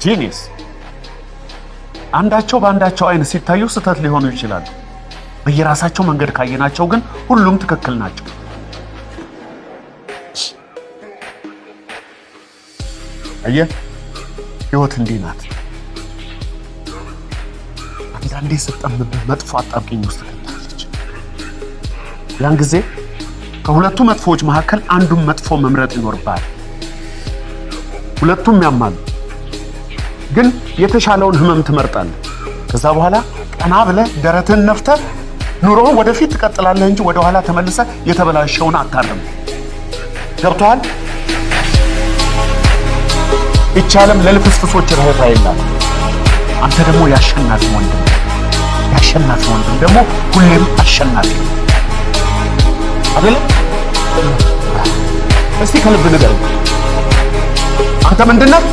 ጂኒየስ። አንዳቸው በአንዳቸው አይን ሲታዩ ስህተት ሊሆኑ ይችላሉ። በየራሳቸው መንገድ ካየናቸው ግን ሁሉም ትክክል ናቸው። አየህ፣ ህይወት እንዲህ ናት። አንዳንዴ ስትጠምብህ መጥፎ አጣብቂኝ ውስጥ ትከታለች። ያን ጊዜ ከሁለቱ መጥፎዎች መካከል አንዱን መጥፎ መምረጥ ይኖርብሃል። ሁለቱም ያማሉ፣ ግን የተሻለውን ህመም ትመርጣለህ። ከዛ በኋላ ቀና ብለህ ደረትህን ነፍተህ ኑሮውን ወደፊት ትቀጥላለህ እንጂ ወደ ኋላ ተመልሰህ የተበላሸውን አታርም። ገብቶሃል? ይህች ዓለም ለልፍስፍሶች ርህራሄ የላትም። አንተ ደግሞ ያሸናፊ ወንድም ደግሞ ሁሌም አሸናፊ ነው አይደል? እስቲ ከልብ ንገረኝ፣ አንተ ምንድነህ?